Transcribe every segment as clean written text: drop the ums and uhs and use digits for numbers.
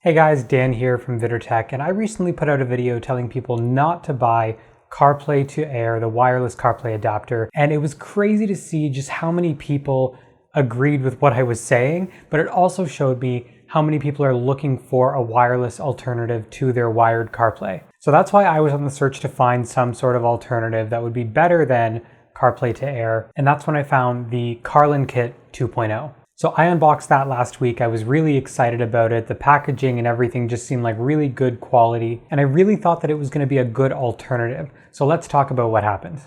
Hey guys, Dan here from VidderTech, and I recently put out a video telling people not to buy CarPlay2Air, the wireless CarPlay adapter, and it was crazy to see just how many people agreed with what I was saying, but it also showed me how many people are looking for a wireless alternative to their wired CarPlay. So that's why I was on the search to find some sort of alternative that would be better than CarPlay2Air, and that's when I found the CarlinKit 2.0. So I unboxed that last week. I was really excited about it. The packaging and everything just seemed like really good quality, and I really thought that it was going to be a good alternative. So let's talk about what happened.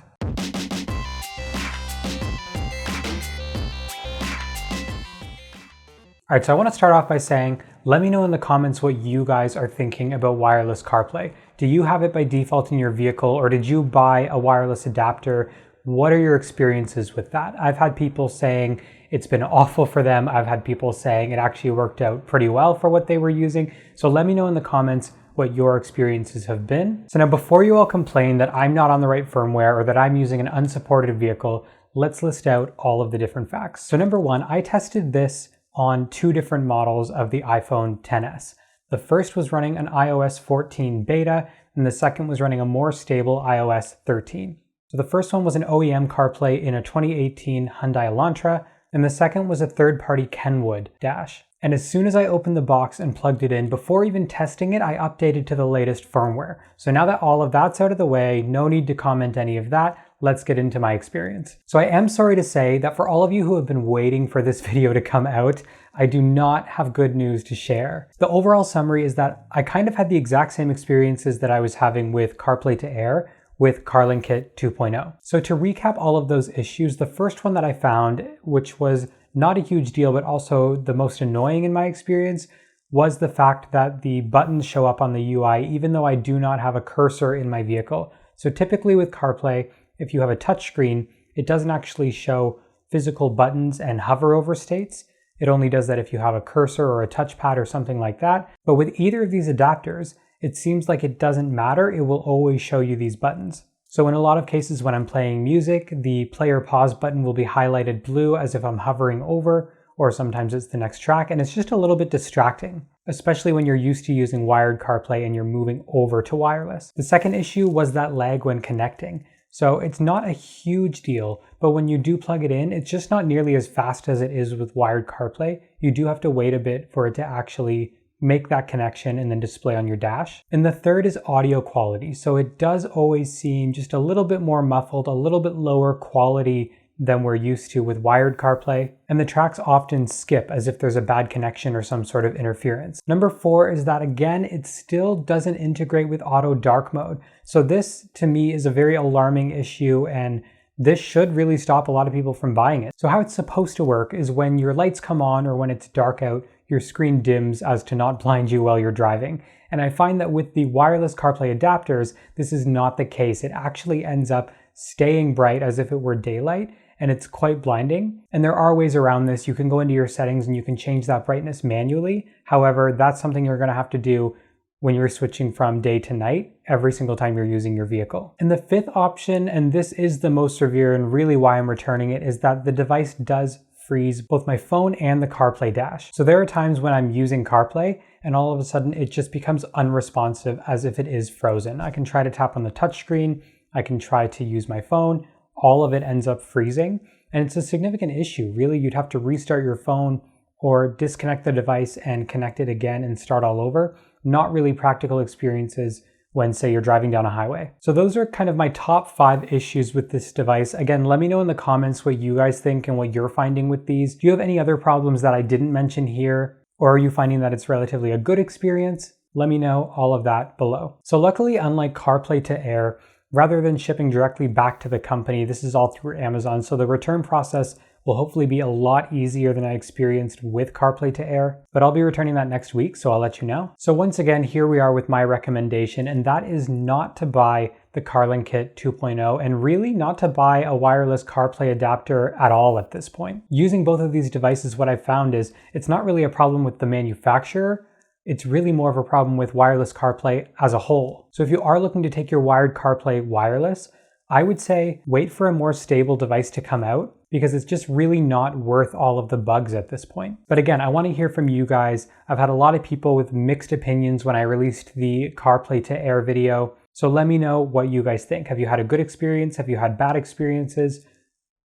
All right, so I want to start off by saying, let me know in the comments what you guys are thinking about wireless CarPlay. Do you have it by default in your vehicle, or did you buy a wireless adapter? What are your experiences with that? I've had people saying it's been awful for them. I've had people saying it actually worked out pretty well for what they were using. So let me know in the comments what your experiences have been. So now, before you all complain that I'm not on the right firmware or that I'm using an unsupported vehicle, let's list out all of the different facts. So number one, I tested this on two different models of the iPhone XS. The first was running an iOS 14 beta, and the second was running a more stable iOS 13. So the first one was an OEM CarPlay in a 2018 Hyundai Elantra, and the second was a third-party Kenwood dash. And as soon as I opened the box and plugged it in, before even testing it, I updated to the latest firmware. So now that all of that's out of the way, no need to comment any of that, let's get into my experience. So I am sorry to say that for all of you who have been waiting for this video to come out, I do not have good news to share. The overall summary is that I kind of had the exact same experiences that I was having with CarPlay2Air, with CarlinKit 2.0. So to recap all of those issues, the first one that I found, which was not a huge deal, but also the most annoying in my experience, was the fact that the buttons show up on the UI even though I do not have a cursor in my vehicle. So typically with CarPlay, if you have a touchscreen, it doesn't actually show physical buttons and hover over states. It only does that if you have a cursor or a touchpad or something like that. But with either of these adapters, it seems like it doesn't matter, it will always show you these buttons. So in a lot of cases when I'm playing music, the play or pause button will be highlighted blue as if I'm hovering over, or sometimes it's the next track, and it's just a little bit distracting, especially when you're used to using wired CarPlay and you're moving over to wireless. The second issue was that lag when connecting. So it's not a huge deal, but when you do plug it in, it's just not nearly as fast as it is with wired CarPlay. You do have to wait a bit for it to actually make that connection and then display on your dash. And the third is audio quality. So it does always seem just a little bit more muffled, a little bit lower quality than we're used to with wired CarPlay. And the tracks often skip as if there's a bad connection or some sort of interference. Number four is that, again, it still doesn't integrate with auto dark mode. So this to me is a very alarming issue, and this should really stop a lot of people from buying it. So how it's supposed to work is when your lights come on or when it's dark out, your screen dims as to not blind you while you're driving. And I find that with the wireless CarPlay adapters, this is not the case. It actually ends up staying bright as if it were daylight, and it's quite blinding. And there are ways around this. You can go into your settings and you can change that brightness manually. However, that's something you're gonna have to do when you're switching from day to night every single time you're using your vehicle. And the fifth option, and this is the most severe and really why I'm returning it, is that the device does freeze both my phone and the CarPlay dash. So there are times when I'm using CarPlay and all of a sudden it just becomes unresponsive as if it is frozen. I can try to tap on the touchscreen, I can try to use my phone, all of it ends up freezing. And it's a significant issue. Really, you'd have to restart your phone or disconnect the device and connect it again and start all over. Not really practical experiences when, say, you're driving down a highway. So those are kind of my top 5 issues with this device. Again, let me know in the comments what you guys think and what you're finding with these. Do you have any other problems that I didn't mention here? Or are you finding that it's relatively a good experience? Let me know all of that below. So luckily, unlike CarPlay2Air, rather than shipping directly back to the company, this is all through Amazon. So the return process will hopefully be a lot easier than I experienced with CarPlay2Air, but I'll be returning that next week, so I'll let you know. So once again, here we are with my recommendation, and that is not to buy the CarlinKit 2.0 and really not to buy a wireless CarPlay adapter at all at this point. Using both of these devices, what I found is it's not really a problem with the manufacturer, it's really more of a problem with wireless CarPlay as a whole. So if you are looking to take your wired CarPlay wireless, I would say wait for a more stable device to come out, because it's just really not worth all of the bugs at this point. But again, I want to hear from you guys. I've had a lot of people with mixed opinions when I released the CarPlay2Air video. So let me know what you guys think. Have you had a good experience? Have you had bad experiences?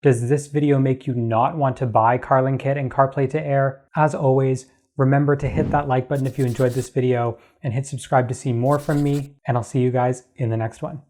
Does this video make you not want to buy CarlinKit and CarPlay2Air? As always, remember to hit that like button if you enjoyed this video and hit subscribe to see more from me, and I'll see you guys in the next one.